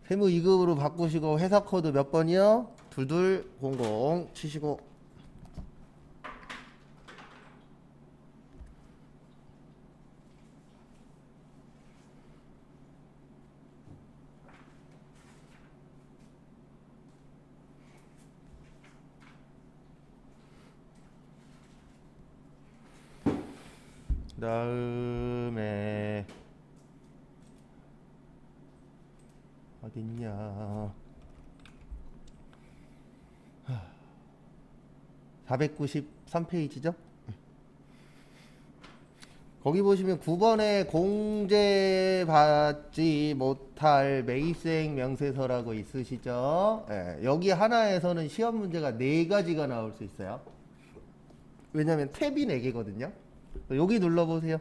세무 2급으로 바꾸시고 회사 코드 몇 번이요? 2200 치시고. 그 다음에 어딨냐, 493페이지죠? 거기 보시면 9번에 공제받지 못할 매입수익 명세서라고 있으시죠? 예, 여기 하나에서는 시험 문제가 4가지가 나올 수 있어요. 왜냐면 탭이 4개거든요. 여기 눌러보세요.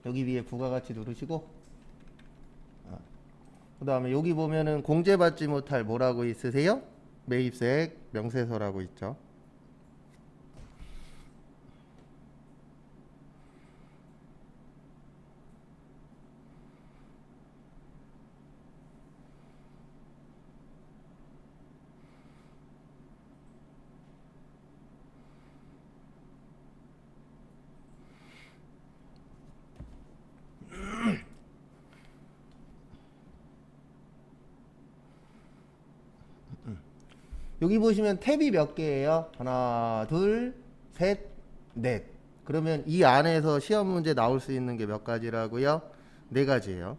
여기 위에 부가가치 누르시고, 그 다음에 여기 보면은 공제받지 못할 뭐라고 있으세요? 매입수익 명세서라고 있죠. 여기 보시면 탭이 몇 개예요? 하나, 둘, 셋, 넷. 그러면 이 안에서 시험 문제 나올 수 있는 게 몇 가지라고요? 4가지예요.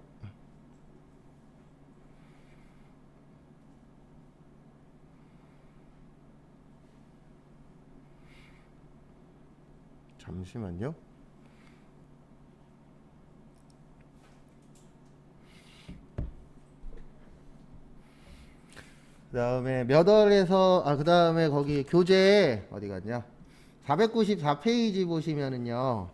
잠시만요. 그 다음에 몇 월에서, 그 다음에 거기 교재 어디 갔냐? 494페이지 보시면은요.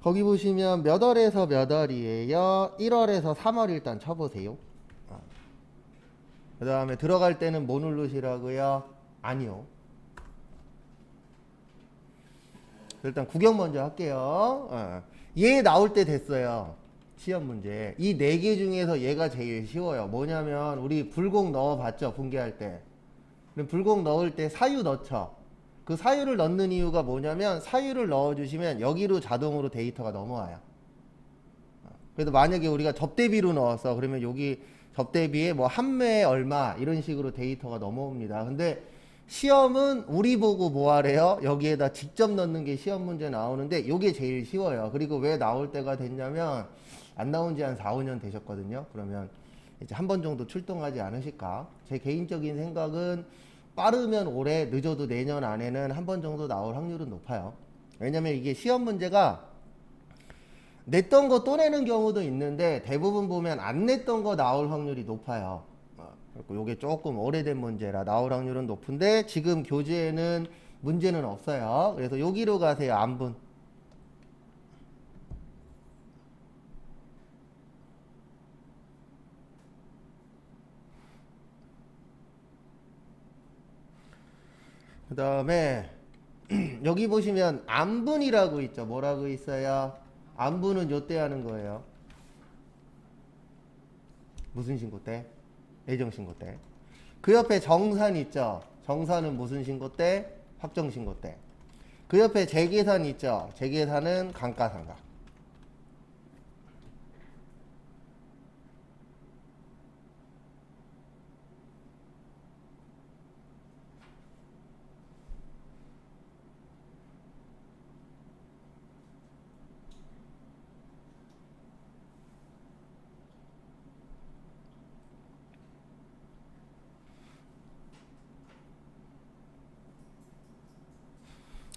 거기 보시면 몇 월에서 몇 월이에요? 1월에서 3월 일단 쳐보세요. 그 다음에 들어갈 때는 뭐 누르시라고요? 아니요. 일단 구경 먼저 할게요. 얘 나올 때 됐어요. 시험 문제. 이 4개 중에서 얘가 제일 쉬워요. 뭐냐면 우리 불공 넣어봤죠? 분계할 때. 그럼 불공 넣을 때 사유 넣죠. 그 사유를 넣는 이유가 뭐냐면 사유를 넣어주시면 여기로 자동으로 데이터가 넘어와요. 그래서 만약에 우리가 접대비로 넣었어. 그러면 여기 접대비에 뭐 한매에 얼마 이런 식으로 데이터가 넘어옵니다. 근데 시험은 우리 보고 뭐 하래요? 여기에다 직접 넣는 게 시험 문제 나오는데 이게 제일 쉬워요. 그리고 왜 나올 때가 됐냐면 안 나온 지 한 4, 5년 되셨거든요. 그러면 이제 한 번 정도 출동하지 않으실까? 제 개인적인 생각은 빠르면 올해, 늦어도 내년 안에는 한 번 정도 나올 확률은 높아요. 왜냐면 이게 시험 문제가 냈던 거 또 내는 경우도 있는데 대부분 보면 안 냈던 거 나올 확률이 높아요. 그리고 요게 조금 오래된 문제라 나올 확률은 높은데 지금 교재에는 문제는 없어요. 그래서 여기로 가세요. 안분. 그 다음에 여기 보시면 안분이라고 있죠. 뭐라고 있어요? 안분은 요때 하는 거예요. 무슨 신고 때? 예정 신고 때. 그 옆에 정산 있죠. 정산은 무슨 신고 때? 확정 신고 때. 그 옆에 재계산 있죠. 재계산은 감가상각.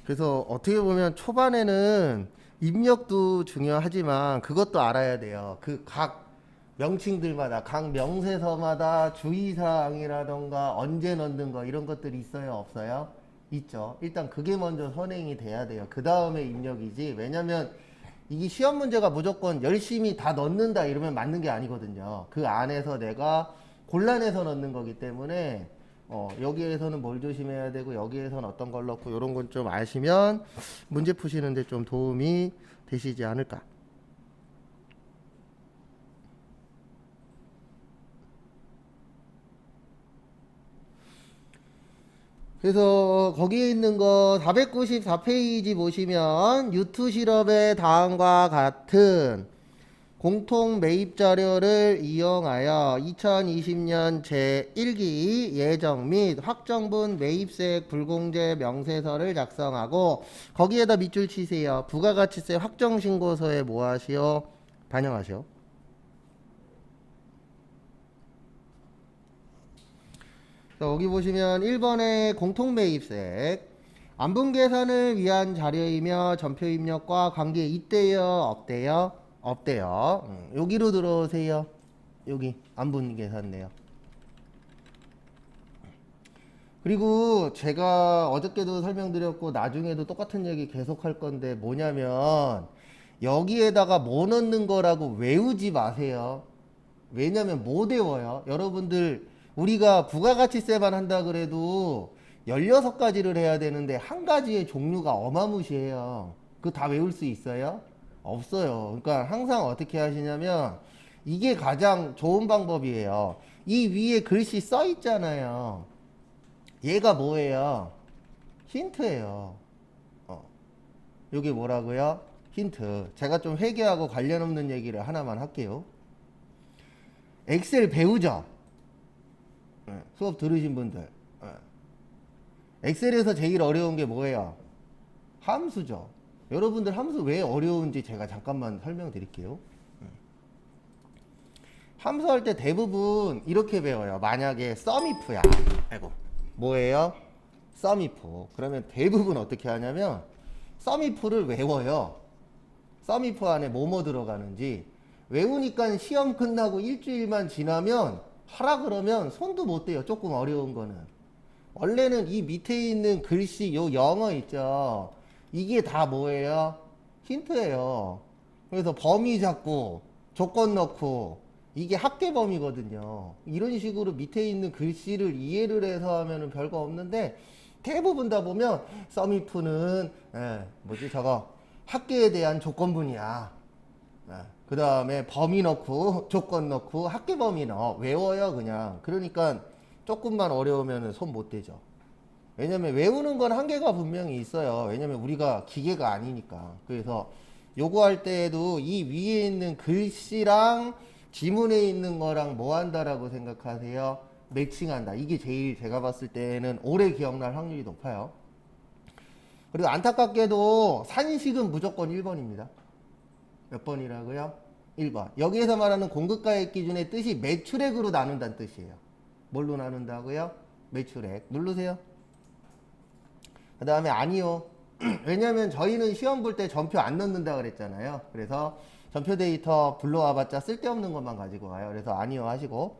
그래서 어떻게 보면 초반에는 입력도 중요하지만 그것도 알아야 돼요. 그 각 명칭들마다, 각 명세서마다 주의사항이라던가 언제 넣는 거 이런 것들이 있어요? 없어요? 있죠. 일단 그게 먼저 선행이 돼야 돼요. 그 다음에 입력이지. 왜냐면 이게 시험 문제가 무조건 열심히 다 넣는다 이러면 맞는 게 아니거든요. 그 안에서 내가 골라내서 넣는 거기 때문에 여기에서는 뭘 조심해야 되고 여기에서는 어떤 걸 넣고 이런 건 좀 아시면 문제 푸시는데 좀 도움이 되시지 않을까. 그래서 거기에 있는 거 494페이지 보시면 유투 실업의 다음과 같은 공통 매입 자료를 이용하여 2020년 제1기 예정 및 확정분 매입세액 불공제 명세서를 작성하고 거기에다 밑줄 치세요. 부가가치세 확정신고서에 뭐 하시오? 반영하시오. 여기 보시면 1번에 공통매입세액 안분 계산을 위한 자료이며 전표 입력과 관계 있대요? 없대요? 없대요. 여기로 들어오세요. 여기 안분 계산네요. 그리고 제가 어저께도 설명드렸고 나중에도 똑같은 얘기 계속 할 건데 뭐냐면 여기에다가 뭐 넣는 거라고 외우지 마세요. 왜냐면 못 외워요. 여러분들 우리가 부가가치세만 한다 그래도 16가지를 해야 되는데 한 가지의 종류가 어마무시해요. 그거 다 외울 수 있어요? 없어요. 그러니까 항상 어떻게 하시냐면 이게 가장 좋은 방법이에요. 이 위에 글씨 써 있잖아요. 얘가 뭐예요? 힌트예요. 이게 뭐라고요? 힌트. 제가 좀 회계하고 관련 없는 얘기를 하나만 할게요. 엑셀 배우죠? 수업 들으신 분들. 엑셀에서 제일 어려운 게 뭐예요? 함수죠. 여러분들 함수 왜 어려운지 제가 잠깐만 설명드릴게요. 함수할 때 대부분 이렇게 배워요. 만약에 썸이프야. 아이고. 뭐예요? 썸이프. 그러면 대부분 어떻게 하냐면 썸이프를 외워요. 썸이프 안에 뭐뭐 들어가는지 외우니까 시험 끝나고 일주일만 지나면 하라 그러면 손도 못 대요. 조금 어려운 거는. 원래는 이 밑에 있는 글씨 요 영어 있죠. 이게 다 뭐예요? 힌트예요. 그래서 범위 잡고 조건 넣고 이게 합계 범위거든요. 이런 식으로 밑에 있는 글씨를 이해를 해서 하면은 별거 없는데 대부분 다 보면 썸이프는 뭐지 저거 합계에 대한 조건분이야. 그 다음에 범위 넣고 조건 넣고 합계 범위 넣어 외워요 그냥. 그러니까 조금만 어려우면 손 못 대죠. 왜냐면 외우는 건 한계가 분명히 있어요. 왜냐면 우리가 기계가 아니니까. 그래서 요거 할 때에도 이 위에 있는 글씨랑 지문에 있는 거랑 뭐 한다라고 생각하세요? 매칭한다. 이게 제일 제가 봤을 때는 오래 기억날 확률이 높아요. 그리고 안타깝게도 산식은 무조건 1번입니다. 몇 번이라고요? 1번. 여기에서 말하는 공급가액 기준의 뜻이 매출액으로 나눈다는 뜻이에요. 뭘로 나눈다고요? 매출액. 누르세요. 그 다음에 아니요. 왜냐면 저희는 시험 볼 때 전표 안 넣는다 그랬잖아요. 그래서 전표 데이터 불러와봤자 쓸데없는 것만 가지고 와요. 그래서 아니요 하시고.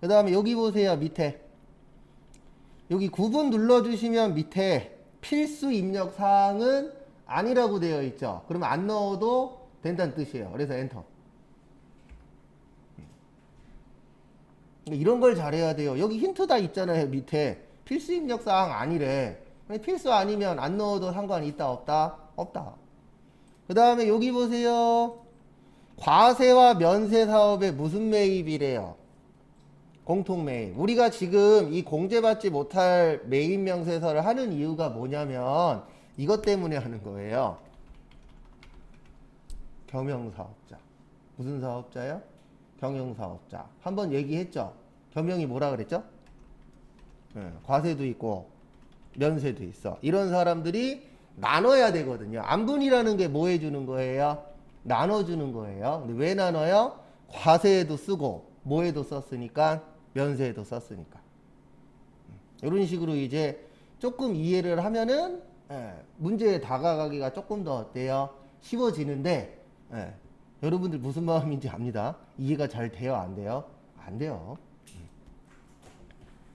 그 다음에 여기 보세요. 밑에. 여기 9분 눌러주시면 밑에 필수 입력 사항은 아니라고 되어 있죠. 그러면 안 넣어도 된다는 뜻이에요. 그래서 엔터. 이런 걸 잘해야 돼요. 여기 힌트 다 있잖아요. 밑에 필수 입력 사항 아니래. 필수 아니면 안 넣어도 상관이 있다 없다? 없다. 그 다음에 여기 보세요. 과세와 면세 사업에 무슨 매입이래요? 공통 매입. 우리가 지금 이 공제받지 못할 매입 명세서를 하는 이유가 뭐냐면 이것 때문에 하는 거예요. 겸용사업자. 무슨 사업자요? 경영사업자. 한번 얘기했죠? 겸용이 뭐라 그랬죠? 과세도 있고 면세도 있어. 이런 사람들이 나눠야 되거든요. 안분이라는 게 뭐 해주는 거예요? 나눠주는 거예요. 근데 왜 나눠요? 과세에도 쓰고 뭐에도 썼으니까 면세에도 썼으니까. 이런 식으로 이제 조금 이해를 하면은 문제에 다가가기가 조금 더 어때요? 쉬워지는데 여러분들 무슨 마음인지 압니다. 이해가 잘 돼요? 안 돼요? 안 돼요.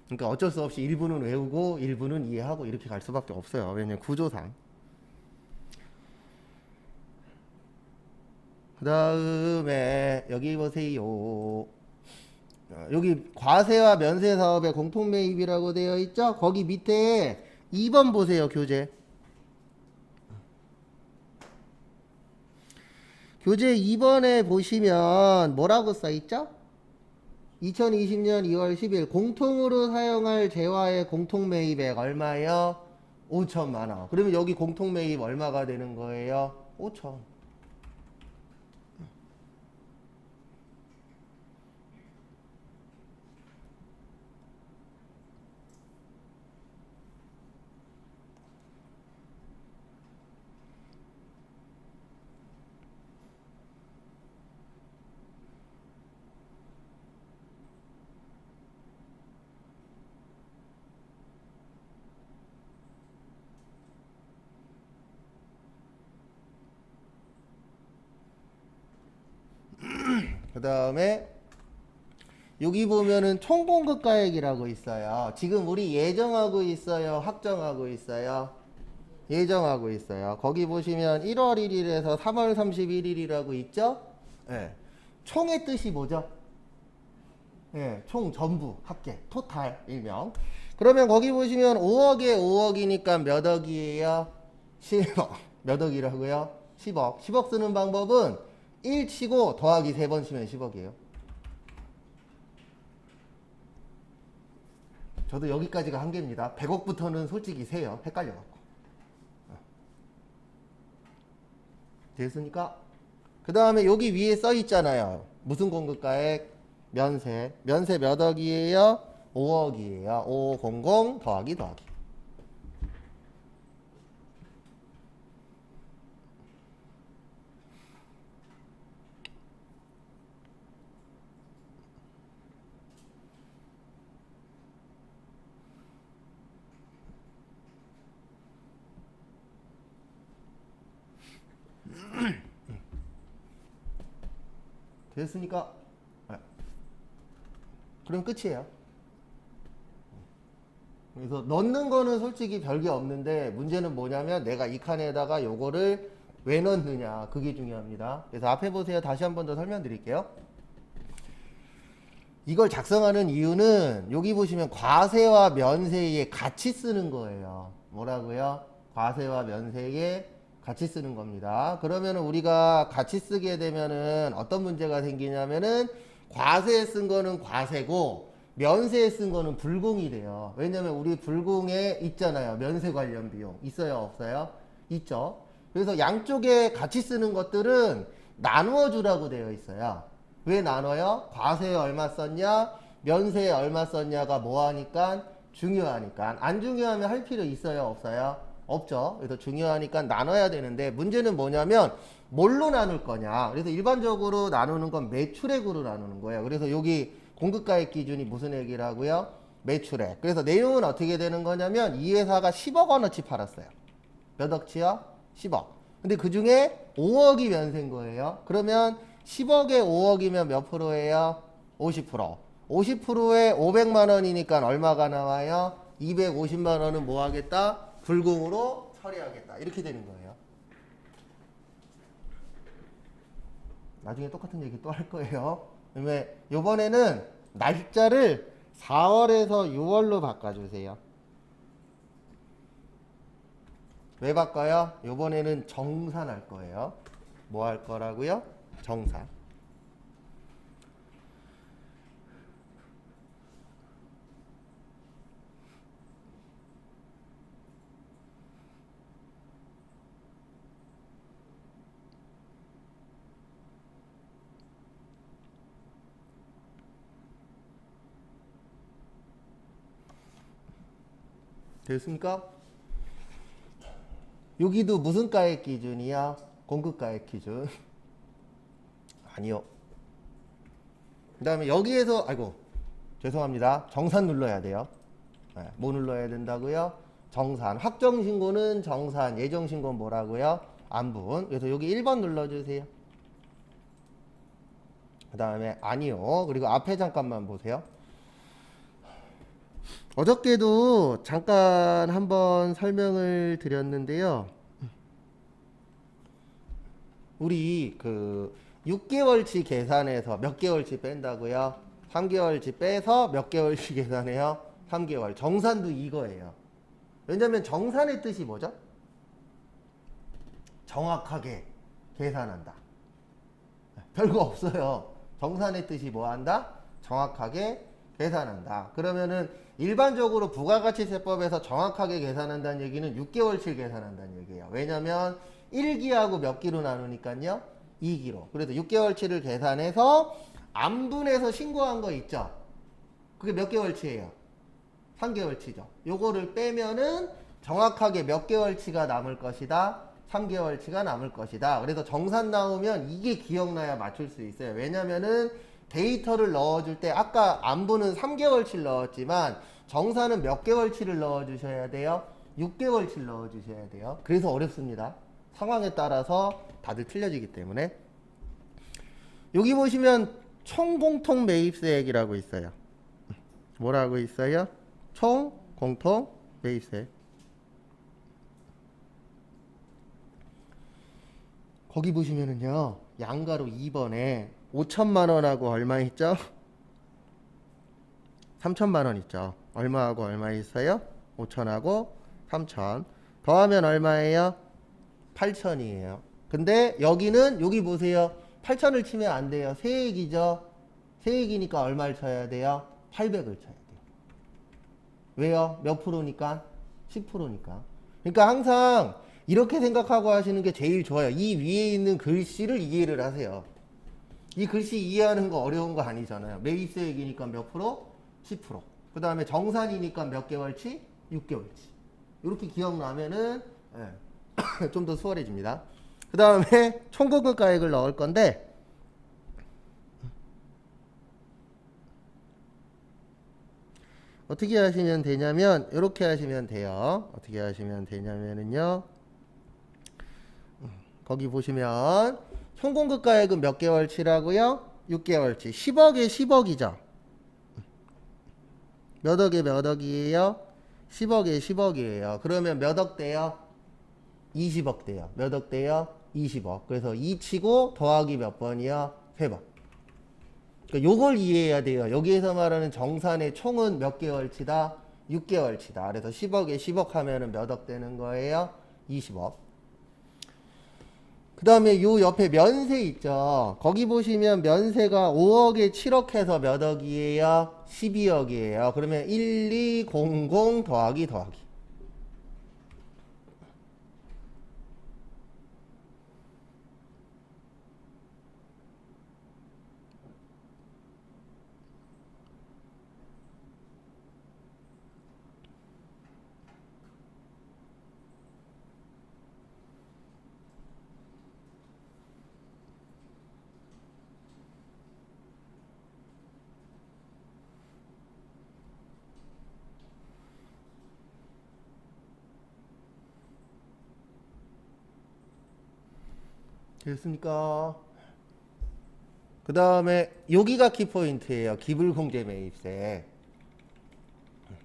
그러니까 어쩔 수 없이 일부는 외우고 일부는 이해하고 이렇게 갈 수밖에 없어요. 왜냐면 구조상. 그 다음에 여기 보세요. 여기 과세와 면세 사업의 공통 매입이라고 되어 있죠? 거기 밑에 2번 보세요, 교재. 교재 2번에 보시면 뭐라고 써 있죠? 2020년 2월 10일 공통으로 사용할 재화의 공통 매입액 얼마예요? 5천만 원. 그러면 여기 공통 매입 얼마가 되는 거예요? 5천. 그 다음에 여기 보면은 총공급가액이라고 있어요. 지금 우리 예정하고 있어요? 확정하고 있어요? 예정하고 있어요. 거기 보시면 1월 1일에서 3월 31일이라고 있죠? 예. 총의 뜻이 뭐죠? 예, 총 전부 합계 토탈 일명. 그러면 거기 보시면 5억에 5억이니까 몇 억이에요? 10억. 몇 억이라고요? 10억. 10억 쓰는 방법은 1 치고 더하기 3번 치면 10억이에요. 저도 여기까지가 한계입니다. 100억부터는 솔직히 세요. 헷갈려갖고. 됐습니까? 그 다음에 여기 위에 써 있잖아요. 무슨 공급가액? 면세. 면세 몇 억이에요? 5억이에요. 500 더하기 더하기. 됐습니까? 네. 그럼 끝이에요. 그래서 넣는 거는 솔직히 별게 없는데 문제는 뭐냐면 내가 이 칸에다가 요거를 왜 넣느냐, 그게 중요합니다. 그래서 앞에 보세요. 다시 한 번 더 설명드릴게요. 이걸 작성하는 이유는 여기 보시면 과세와 면세에 같이 쓰는 거예요. 뭐라고요? 과세와 면세에 같이 쓰는 겁니다. 그러면 우리가 같이 쓰게 되면은 어떤 문제가 생기냐면은 과세에 쓴 거는 과세고 면세에 쓴 거는 불공이 돼요. 왜냐면 우리 불공에 있잖아요. 면세 관련 비용. 있어요? 없어요? 있죠. 그래서 양쪽에 같이 쓰는 것들은 나누어 주라고 되어 있어요. 왜 나눠요? 과세에 얼마 썼냐, 면세에 얼마 썼냐가 뭐하니까? 중요하니까. 안 중요하면 할 필요 있어요? 없어요? 없죠. 그래서 중요하니까 나눠야 되는데 문제는 뭐냐면 뭘로 나눌 거냐. 그래서 일반적으로 나누는 건 매출액으로 나누는 거예요. 그래서 여기 공급가액 기준이 무슨 액이라고요? 매출액. 그래서 내용은 어떻게 되는 거냐면 이 회사가 10억 원어치 팔았어요. 몇 억치요? 10억. 근데 그 중에 5억이 면세인 거예요. 그러면 10억에 5억이면 몇 프로예요? 50%. 50%에 500만 원이니까 얼마가 나와요? 250만 원은 뭐 하겠다? 불공으로 처리하겠다. 이렇게 되는 거예요. 나중에 똑같은 얘기 또 할 거예요. 왜? 요번에는 날짜를 4월에서 6월로 바꿔주세요. 왜 바꿔요? 요번에는 정산할 거예요. 뭐 할 거라고요? 정산. 됐습니까? 여기도 무슨 가액 기준이야? 공급가액 기준. 아니요. 그 다음에 여기에서 아이고 죄송합니다. 정산 눌러야 돼요. 네, 뭐 눌러야 된다고요? 정산. 확정신고는 정산, 예정신고는 뭐라고요? 안분. 그래서 여기 1번 눌러주세요. 그 다음에 아니요. 그리고 앞에 잠깐만 보세요. 어저께도 잠깐 한번 설명을 드렸는데요. 우리 그 6개월치 계산해서 몇 개월치 뺀다고요? 3개월치 빼서 몇 개월치 계산해요? 3개월. 정산도 이거예요. 왜냐면 정산의 뜻이 뭐죠? 정확하게 계산한다. 별거 없어요. 정산의 뜻이 뭐 한다? 정확하게 계산한다. 그러면은 일반적으로 부가가치세법에서 정확하게 계산한다는 얘기는 6개월치를 계산한다는 얘기예요. 왜냐면 1기하고 몇 기로 나누니까요? 2기로. 그래서 6개월치를 계산해서 안분해서 신고한 거 있죠? 그게 몇 개월치예요? 3개월치죠. 요거를 빼면은 정확하게 몇 개월치가 남을 것이다? 3개월치가 남을 것이다. 그래서 정산 나오면 이게 기억나야 맞출 수 있어요. 왜냐면은 데이터를 넣어줄 때 아까 안분은 3개월치를 넣었지만 정산은 몇 개월치를 넣어주셔야 돼요? 6개월치를 넣어주셔야 돼요. 그래서 어렵습니다. 상황에 따라서 다들 틀려지기 때문에. 여기 보시면 총공통 매입세액이라고 있어요. 뭐라고 있어요? 총공통 매입세액. 거기 보시면은요, 양가로 2번에 5천만 원하고 얼마 있죠? 3천만 원 있죠. 얼마하고 얼마 있어요? 5천하고 3천. 더하면 얼마예요? 8천이에요. 근데 여기는 여기 보세요. 8천을 치면 안 돼요. 세액이죠. 세액이니까 얼마를 쳐야 돼요? 800을 쳐야 돼요. 왜요? 몇 프로니까? 10%니까. 그러니까 항상 이렇게 생각하고 하시는 게 제일 좋아요. 이 위에 있는 글씨를 이해를 하세요. 이 글씨 이해하는 거 어려운 거 아니잖아요. 매입세액이니까 몇 프로? 10%. 그 다음에 정산이니까 몇 개월치? 6개월치. 이렇게 기억나면은 좀 더 수월해집니다. 그 다음에 총고금가액을 넣을 건데 어떻게 하시면 되냐면 이렇게 하시면 돼요. 어떻게 하시면 되냐면은요, 거기 보시면 총공급가액은 몇 개월치라고요? 6개월치. 10억에 10억이죠. 몇 억에 몇 억이에요? 10억에 10억이에요. 그러면 몇 억 돼요? 20억 돼요. 몇 억 돼요? 20억. 그래서 2 치고 더하기 몇 번이요? 3번. 그러니까 요걸 이해해야 돼요. 여기에서 말하는 정산의 총은 몇 개월치다? 6개월치다. 그래서 10억에 10억 하면은 몇 억 되는 거예요? 20억. 그 다음에 요 옆에 면세 있죠. 거기 보시면 면세가 5억에 7억 해서 몇 억이에요? 12억이에요. 그러면 1200 더하기 더하기. 됐습니까? 그 다음에 여기가 키포인트예요. 기불공제 매입세.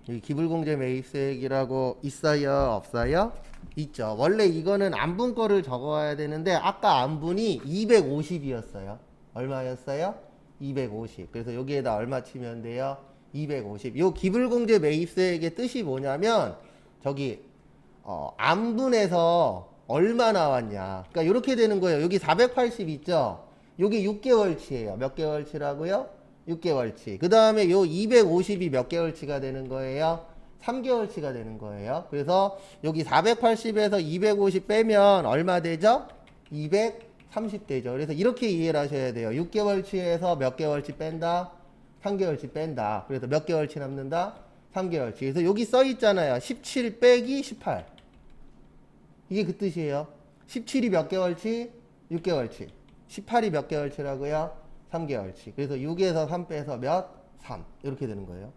이 기불공제 매입세액이라고 있어요? 없어요? 있죠. 원래 이거는 안분 거를 적어야 되는데 아까 안분이 250이었어요. 얼마였어요? 250. 그래서 여기에다 얼마 치면 돼요? 250. 요 기불공제 매입세액의 뜻이 뭐냐면 저기 안분에서 얼마 나왔냐. 그러니까 이렇게 되는 거예요. 여기 480 있죠? 여기 6개월치예요. 몇 개월치라고요? 6개월치. 그 다음에 요 250이 몇 개월치가 되는 거예요? 3개월치가 되는 거예요. 그래서 여기 480에서 250 빼면 얼마 되죠? 230 되죠. 그래서 이렇게 이해를 하셔야 돼요. 6개월치에서 몇 개월치 뺀다? 3개월치 뺀다. 그래서 몇 개월치 남는다? 3개월치. 그래서 여기 써 있잖아요. 17 빼기 18. 이게 그 뜻이에요. 17이 몇 개월치? 6개월치. 18이 몇 개월치라고요? 3개월치. 그래서 6에서 3 빼서 몇? 3. 이렇게 되는 거예요.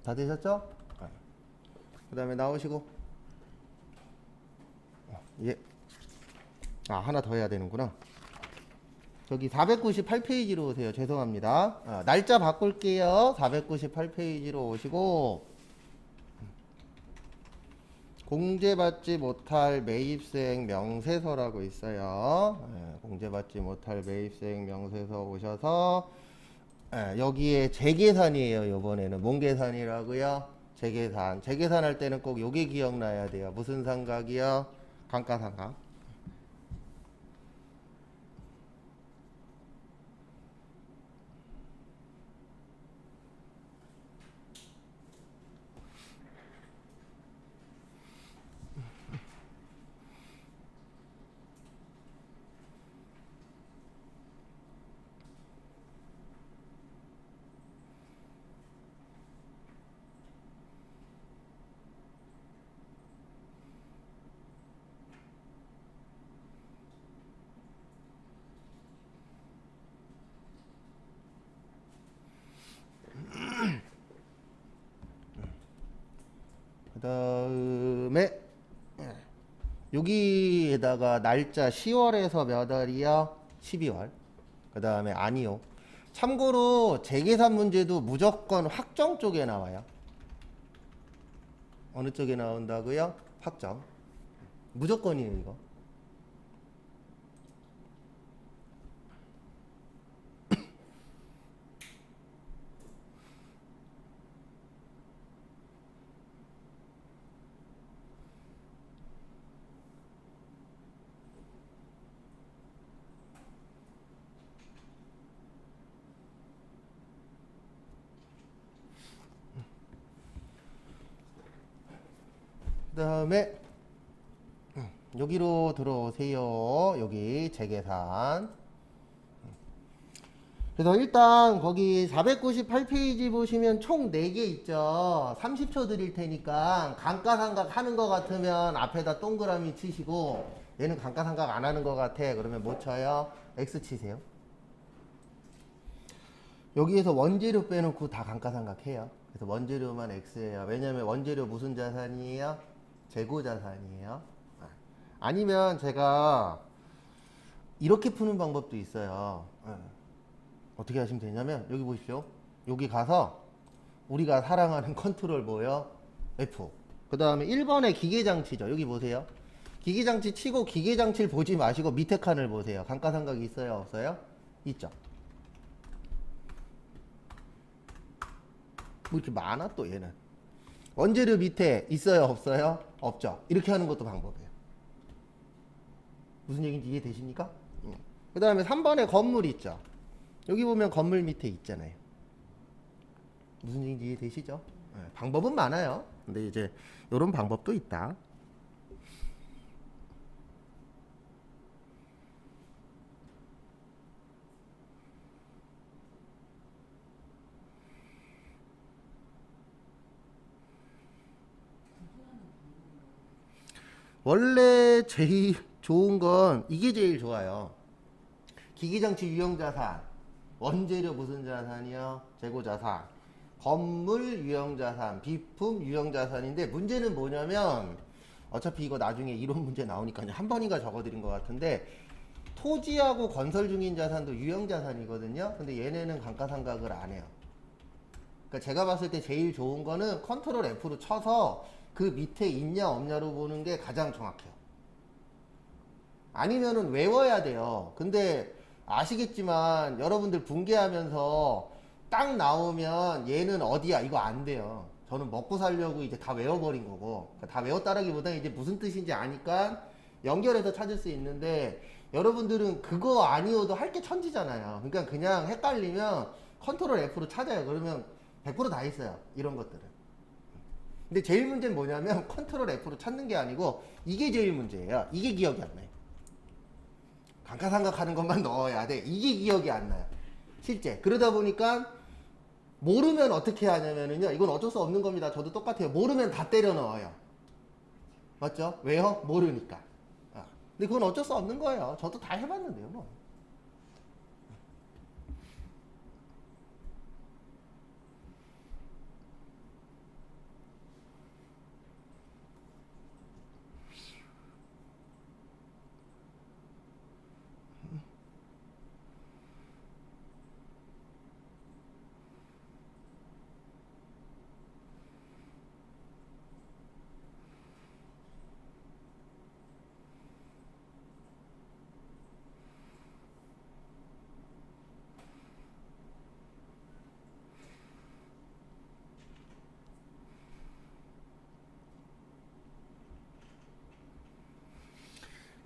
다 되셨죠? 그 다음에 나오시고. 예. 아, 하나 더 해야 되는구나. 저기 498페이지로 오세요. 죄송합니다. 날짜 바꿀게요. 498페이지로 오시고, 공제받지 못할 매입수행 명세서라고 있어요. 공제받지 못할 매입수행 명세서 오셔서, 여기에 재계산이에요. 요번에는 뭔 계산이라고요? 재계산. 재계산할 때는 꼭 요게 기억나야 돼요. 무슨 삼각이요? 감가상각. 그 다음에 여기에다가 날짜 10월에서 몇 월이요? 12월. 그 다음에 아니요. 참고로 재계산 문제도 무조건 확정 쪽에 나와요. 어느 쪽에 나온다고요? 확정. 무조건이에요, 이거. 그 다음에 여기로 들어오세요. 여기 재계산. 그래서 일단 거기 498페이지 보시면 총 4개 있죠. 30초 드릴 테니까 감가상각 하는 거 같으면 앞에다 동그라미 치시고, 얘는 감가상각 안 하는 거 같아. 그러면 뭐 쳐요? X 치세요. 여기에서 원재료 빼놓고 다 감가상각 해요. 그래서 원재료만 X예요. 왜냐면 원재료 무슨 자산이에요? 재고 자산이에요. 아니면 제가 이렇게 푸는 방법도 있어요. 어떻게 하시면 되냐면 여기 보십시오. 여기 가서 우리가 사랑하는 컨트롤 뭐요? F. 그 다음에 1번에 기계장치죠. 여기 보세요. 기계장치 치고 기계장치를 보지 마시고 밑에 칸을 보세요. 감가상각이 있어요? 없어요? 있죠. 뭐 이렇게 많아 또 얘는. 원재료 밑에 있어요? 없어요? 없죠. 이렇게 하는 것도 방법이에요. 무슨 얘기인지 이해되십니까? 그 다음에 3번에 건물 있죠. 여기 보면 건물 밑에 있잖아요. 무슨 얘기인지 이해되시죠? 방법은 많아요. 근데 이제 이런 방법도 있다. 원래 제일 좋은 건 이게 제일 좋아요. 기기장치 유형자산, 원재료 무슨 자산이요? 재고자산, 건물 유형자산, 비품 유형자산인데 문제는 뭐냐면 어차피 이거 나중에 이론 문제 나오니까 한 번인가 적어드린 것 같은데 토지하고 건설 중인 자산도 유형자산이거든요. 근데 얘네는 감가상각을 안 해요. 그러니까 제가 봤을 때 제일 좋은 거는 컨트롤 F로 쳐서 그 밑에 있냐 없냐로 보는 게 가장 정확해요. 아니면은 외워야 돼요. 근데 아시겠지만 여러분들 분개하면서 딱 나오면 얘는 어디야 이거 안 돼요. 저는 먹고 살려고 이제 다 외워버린 거고, 그러니까 다 외웠다라기보다 이제 무슨 뜻인지 아니까 연결해서 찾을 수 있는데 여러분들은 그거 아니어도 할 게 천지잖아요. 그러니까 그냥 헷갈리면 컨트롤 F로 찾아요. 그러면 100%다 있어요. 이런 것들은. 근데 제일 문제는 뭐냐면 컨트롤 F로 찾는 게 아니고 이게 제일 문제예요. 이게 기억이 안 나요. 감가상각 하는 것만 넣어야 돼. 이게 기억이 안 나요. 실제. 그러다 보니까 모르면 어떻게 하냐면요. 이건 어쩔 수 없는 겁니다. 저도 똑같아요. 모르면 다 때려 넣어요. 맞죠? 왜요? 모르니까. 근데 그건 어쩔 수 없는 거예요. 저도 다 해봤는데요. 뭐.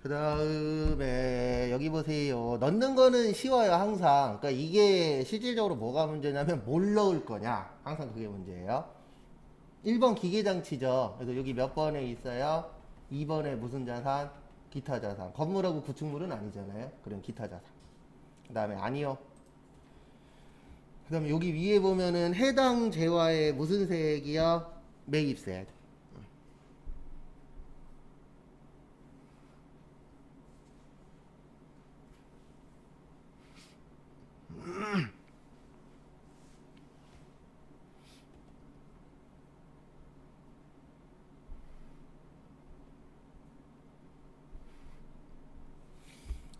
그 다음에 여기 보세요. 넣는 거는 쉬워요, 항상. 그러니까 이게 실질적으로 뭐가 문제냐면 뭘 넣을 거냐. 항상 그게 문제예요. 1번 기계장치죠. 그래서 여기 몇 번에 있어요? 2번에 무슨 자산? 기타 자산. 건물하고 구축물은 아니잖아요. 그럼 기타 자산. 그 다음에 아니요. 그 다음에 여기 위에 보면은 해당 재화의 무슨 세액이요? 매입세.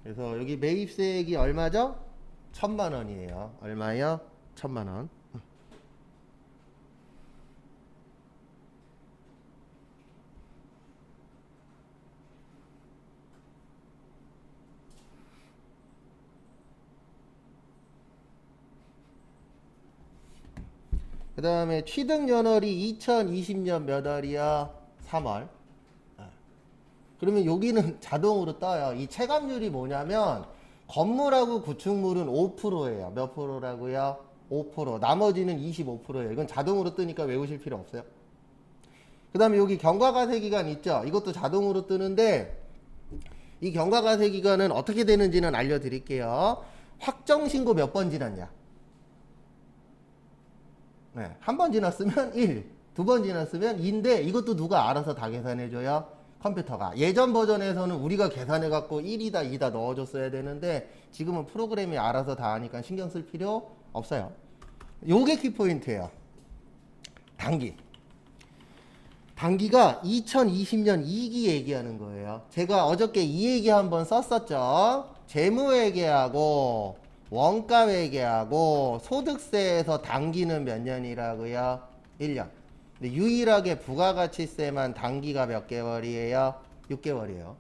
그래서 여기 매입세액이 얼마죠? 1,000만 원이에요. 얼마요? 1,000만 원. 그 다음에 취득연월이 2020년 몇 월이야? 3월. 그러면 여기는 자동으로 떠요. 이 체감률이 뭐냐면 건물하고 구축물은 5%예요. 몇 프로라고요? 5%. 나머지는 25%예요. 이건 자동으로 뜨니까 외우실 필요 없어요. 그 다음에 여기 경과과세 기간 있죠? 이것도 자동으로 뜨는데 이 경과과세 기간은 어떻게 되는지는 알려드릴게요. 확정신고 몇 번 지났냐? 네, 한 번 지났으면 1, 두 번 지났으면 2인데 이것도 누가 알아서 다 계산해줘요? 컴퓨터가. 예전 버전에서는 우리가 계산해갖고 1이다 2다 넣어줬어야 되는데 지금은 프로그램이 알아서 다 하니까 신경 쓸 필요 없어요. 요게 키포인트예요. 단기. 단기가 2020년 2기 얘기하는 거예요. 제가 어저께 이 얘기 한번 썼었죠. 재무회계하고 원가회계하고 소득세에서 단기는 몇 년이라고요? 1년. 근데 유일하게 부가가치세만 단기가 몇 개월이에요? 6개월이에요.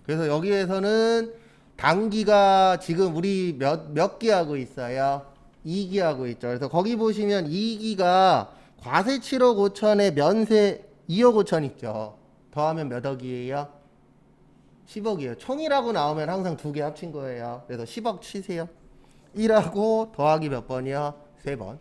그래서 여기에서는 단기가 지금 우리 몇 기 하고 있어요? 2기 하고 있죠. 그래서 거기 보시면 2기가 과세 7억 5천에 면세 2억 5천 있죠. 더하면 몇 억이에요? 10억이에요. 총이라고 나오면 항상 두 개 합친 거예요. 그래서 10억 치세요. 1하고 더하기 몇 번이요? 3번.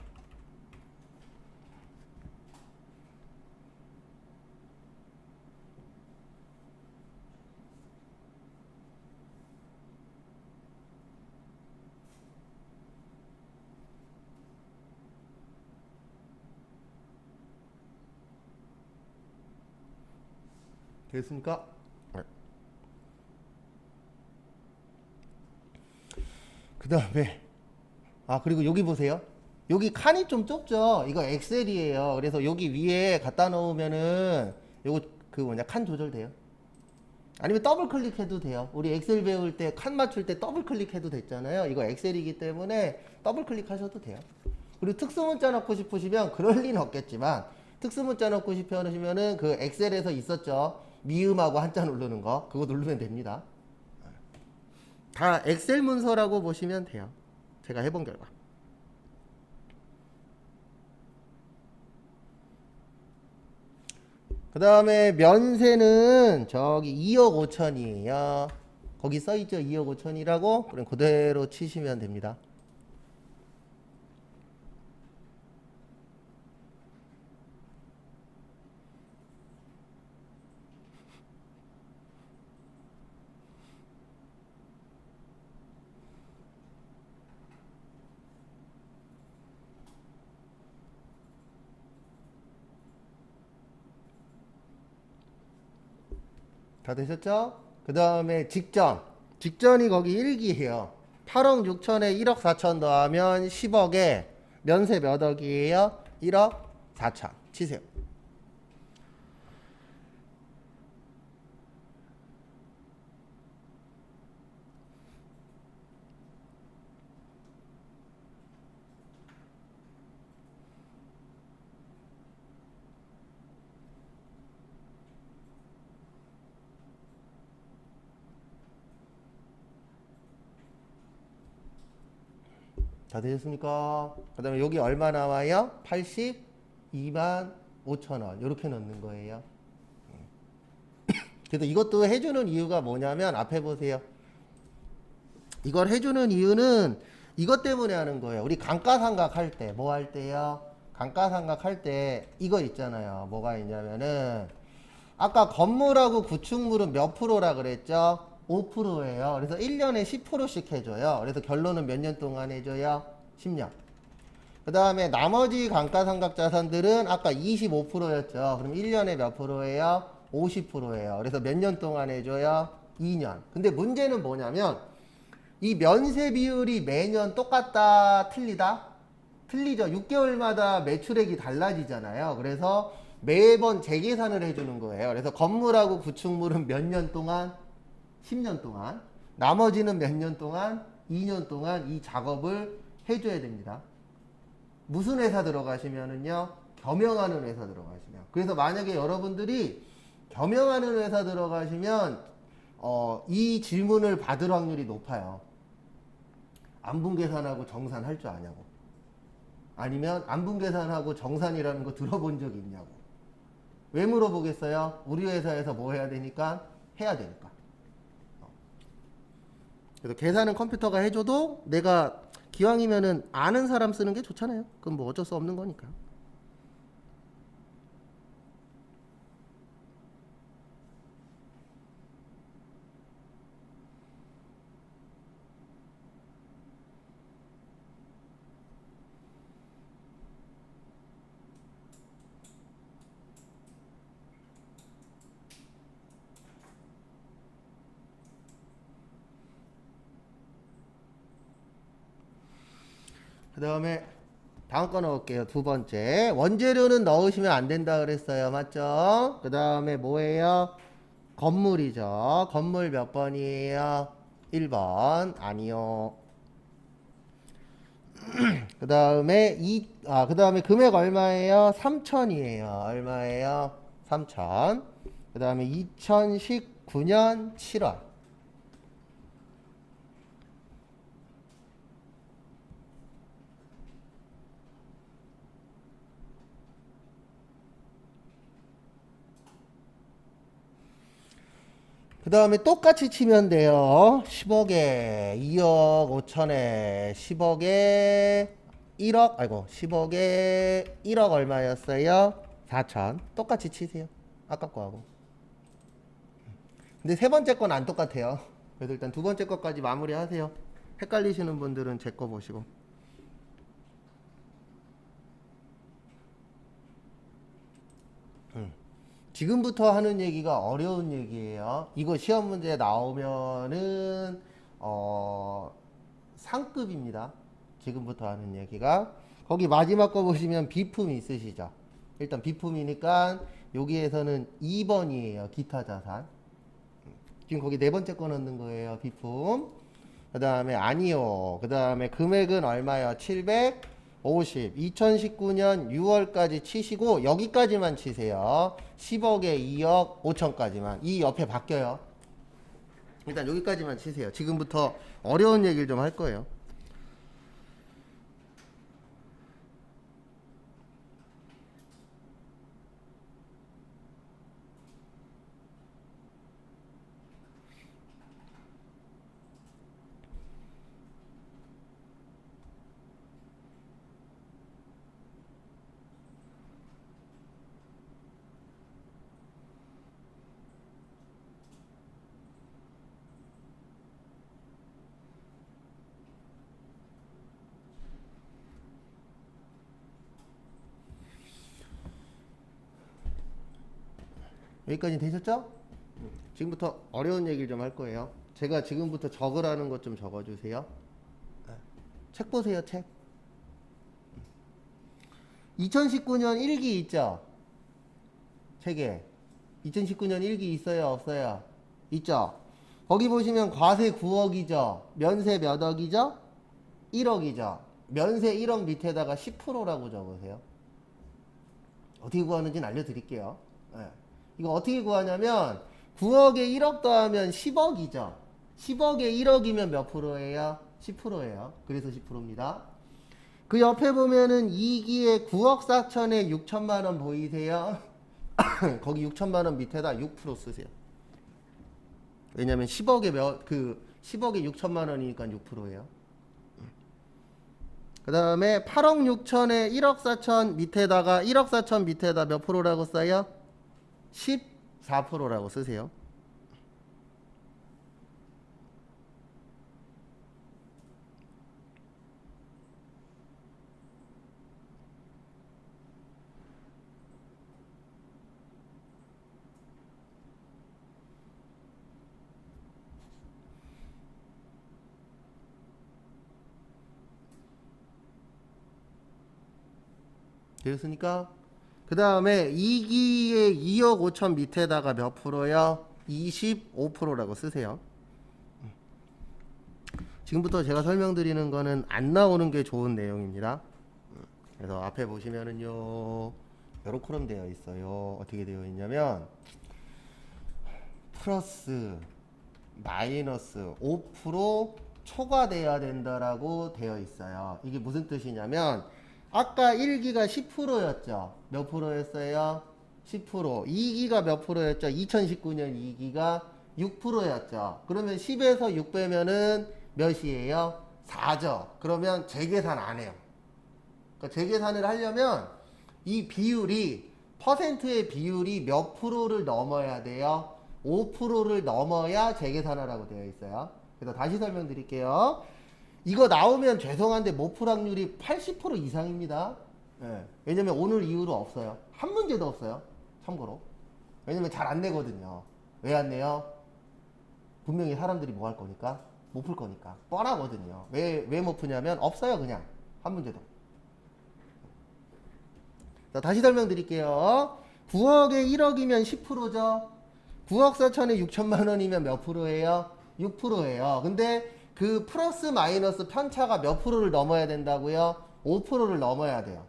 됐습니까? 그 다음에 그리고 여기 보세요. 여기 칸이 좀 좁죠. 이거 엑셀이에요. 그래서 여기 위에 갖다 놓으면은 요거 그 뭐냐 칸 조절돼요. 아니면 더블 클릭해도 돼요. 우리 엑셀 배울 때 칸 맞출 때 더블 클릭해도 됐잖아요. 이거 엑셀이기 때문에 더블 클릭하셔도 돼요. 그리고 특수문자 넣고 싶으시면 그럴 리는 없겠지만 특수문자 넣고 싶으시면은 그 엑셀에서 있었죠. 미음하고 한자 누르는 거 그거 누르면 됩니다. 다 엑셀 문서라고 보시면 돼요. 제가 해본 결과. 그 다음에 면세는 저기 2억 5천이에요. 거기 써있죠 2억 5천이라고. 그럼 그대로 치시면 됩니다. 다 되셨죠? 그 다음에 직전이 거기 1기예요. 8억 6천에 1억 4천 더하면 10억에 면세 몇 억이에요? 1억 4천 치세요. 다 되셨습니까? 그 다음에 여기 얼마 나와요? 82만 5천 원. 이렇게 넣는 거예요. 그래서 이것도 해주는 이유가 뭐냐면 앞에 보세요. 이걸 해주는 이유는 이것 때문에 하는 거예요. 우리 감가상각 할 때, 뭐 할 때요? 감가상각 할 때 이거 있잖아요. 뭐가 있냐면은 아까 건물하고 구축물은 몇 프로라 그랬죠? 5%예요. 그래서 1년에 10%씩 해줘요. 그래서 결론은 몇 년 동안 해줘요? 10년. 그 다음에 나머지 감가상각 자산들은 아까 25%였죠. 그럼 1년에 몇 프로예요? 50%예요. 그래서 몇 년 동안 해줘요? 2년. 근데 문제는 뭐냐면 이 면세 비율이 매년 똑같다, 틀리다? 틀리죠. 6개월마다 매출액이 달라지잖아요. 그래서 매번 재계산을 해주는 거예요. 그래서 건물하고 구축물은 몇 년 동안? 10년 동안. 나머지는 몇 년 동안? 2년 동안 이 작업을 해줘야 됩니다. 무슨 회사 들어가시면은요? 겸용하는 회사 들어가시면. 그래서 만약에 여러분들이 겸용하는 회사 들어가시면 이 질문을 받을 확률이 높아요. 안분계산하고 정산 할 줄 아냐고. 아니면 안분계산하고 정산이라는 거 들어본 적이 있냐고. 왜 물어보겠어요? 우리 회사에서 뭐 해야 되니까? 해야 되니까. 그래서 계산은 컴퓨터가 해줘도 내가 기왕이면은 아는 사람 쓰는 게 좋잖아요. 그건 뭐 어쩔 수 없는 거니까. 그 다음에 다음 거 넣을게요. 두 번째. 원재료는 넣으시면 안 된다 그랬어요. 맞죠? 그 다음에 뭐예요? 건물이죠. 건물 몇 번이에요? 1번. 아니요. 그 다음에 그 다음에 금액 얼마예요? 3천이에요. 얼마예요? 3천. 그 다음에 2019년 7월. 그 다음에 똑같이 치면 돼요. 10억에 2억 5천에 10억에 1억, 아이고, 10억에 1억 얼마였어요? 4천. 똑같이 치세요. 아까 거하고. 근데 세 번째 건 안 똑같아요. 그래서 일단 두 번째 거까지 마무리 하세요. 헷갈리시는 분들은 제 거 보시고. 지금부터 하는 얘기가 어려운 얘기예요. 이거 시험 문제 나오면은 상급입니다. 지금부터 하는 얘기가. 거기 마지막 거 보시면 비품 있으시죠? 일단 비품이니까 여기에서는 2번이에요. 기타 자산. 지금 거기 네 번째 거 넣는 거예요. 비품. 그 다음에 아니요. 그 다음에 금액은 얼마요? 750. 2019년 6월까지 치시고 여기까지만 치세요. 10억에 2억 5천까지만. 이 옆에 바뀌어요. 일단 여기까지만 치세요. 지금부터 어려운 얘기를 좀 할 거예요. 여기까지 되셨죠? 지금부터 어려운 얘기를 좀 할 거예요. 제가 지금부터 적으라는 것 좀 적어주세요. 책 보세요, 책. 2019년 1기 있죠? 책에. 2019년 1기 있어요, 없어요? 있죠? 거기 보시면 과세 9억이죠? 면세 몇 억이죠? 1억이죠? 면세 1억 밑에다가 10%라고 적으세요. 어떻게 구하는지는 알려드릴게요. 네. 이거 어떻게 구하냐면 9억에 1억 더하면 10억이죠. 10억에 1억이면 몇 프로예요? 10%예요. 그래서 10%입니다. 그 옆에 보면은 2기에 9억 4천에 6천만 원 보이세요? 거기 6천만 원 밑에다 6% 쓰세요. 왜냐면 10억에 6천만 원이니까 6%예요. 그 다음에 8억 6천에 1억 4천 밑에다가 1억 4천 밑에다 몇 프로라고 써요? 14%라고 쓰세요. 되었습니까? 그 다음에 2기에 2억 5천 밑에다가 몇 프로요? 25%라고 쓰세요. 지금부터 제가 설명드리는 거는 안 나오는 게 좋은 내용입니다. 그래서 앞에 보시면은요, 요렇게럼 되어 있어요. 어떻게 되어 있냐면 플러스 마이너스 5% 초과돼야 된다라고 되어 있어요. 이게 무슨 뜻이냐면 아까 1기가 10%였죠. 몇 프로였어요? 10%. 2기가 몇 프로였죠? 2019년 2기가 6%였죠. 그러면 10에서 6 빼면은 몇이에요? 4죠. 그러면 재계산 안 해요. 그러니까 재계산을 하려면 이 비율이 퍼센트의 비율이 몇 프로를 넘어야 돼요? 5%를 넘어야 재계산하라고 되어 있어요. 그래서 다시 설명드릴게요. 이거 나오면 죄송한데 모풀 확률이 80% 이상입니다. 예. 왜냐면 오늘 이후로 없어요. 한 문제도 없어요. 참고로. 왜냐면 잘 안 내거든요. 왜 안 내요? 분명히 사람들이 뭐 할 거니까? 못 풀 거니까. 뻔하거든요. 왜 못 푸냐면 없어요, 그냥. 한 문제도. 자, 다시 설명드릴게요. 9억에 1억이면 10%죠. 9억 4천에 6천만 원이면 몇 프로예요? 6%예요. 근데 그 플러스 마이너스 편차가 몇 프로를 넘어야 된다고요? 5%를 넘어야 돼요.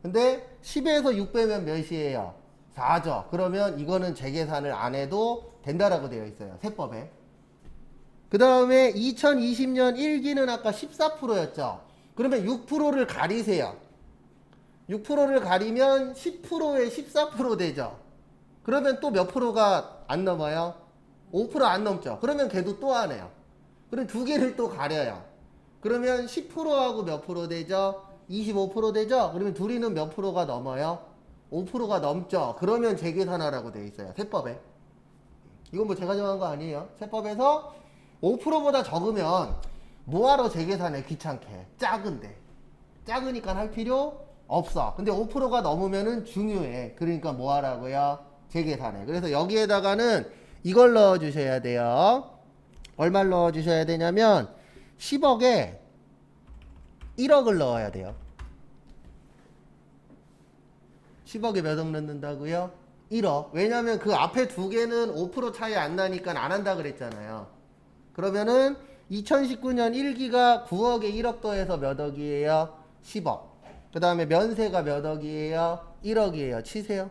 근데 10에서 6 빼면 몇이에요? 4죠. 그러면 이거는 재계산을 안 해도 된다라고 되어 있어요. 세법에. 그 다음에 2020년 1기는 아까 14%였죠. 그러면 6%를 가리세요. 6%를 가리면 10%에 14% 되죠. 그러면 또 몇 프로가 안 넘어요? 5% 안 넘죠. 그러면 걔도 또 하네요. 그럼 두 개를 또 가려요. 그러면 10%하고 몇 프로 되죠? 25% 되죠? 그러면 둘이는 몇 프로가 넘어요? 5%가 넘죠. 그러면 재계산하라고 되어 있어요. 세법에. 이건 뭐 제가 정한 거 아니에요. 세법에서 5%보다 적으면 뭐하러 재계산해? 귀찮게. 작은데. 작으니까 할 필요 없어. 근데 5%가 넘으면은 중요해. 그러니까 뭐 하라고요? 재계산해. 그래서 여기에다가는 이걸 넣어 주셔야 돼요. 얼마를 넣어 주셔야 되냐면 10억에 1억을 넣어야 돼요. 10억에 몇 억 넣는다고요? 1억. 왜냐면 그 앞에 두 개는 5% 차이 안 나니까 안 한다 그랬잖아요. 그러면은 2019년 1기가 9억에 1억 더해서 몇 억이에요? 10억. 그 다음에 면세가 몇 억이에요? 1억이에요. 치세요.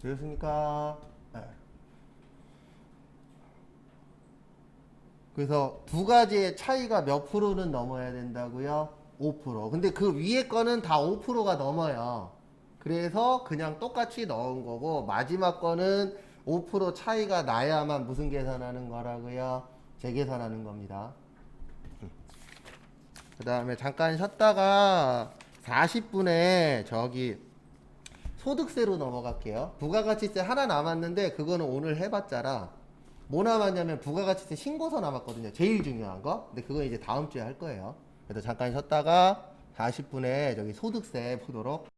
되셨습니까? 네. 그래서 두 가지의 차이가 몇 프로는 넘어야 된다고요? 5%. 근데 그 위에 거는 다 5%가 넘어요. 그래서 그냥 똑같이 넣은 거고 마지막 거는 5% 차이가 나야만 무슨 계산하는 거라고요? 재계산하는 겁니다. 그 다음에 잠깐 쉬었다가 40분에 저기 소득세로 넘어갈게요. 부가가치세 하나 남았는데 그거는 오늘 해봤자라 뭐 남았냐면 부가가치세 신고서 남았거든요. 제일 중요한 거. 근데 그거 이제 다음 주에 할 거예요. 그래서 잠깐 쉬었다가 40분에 저기 소득세 보도록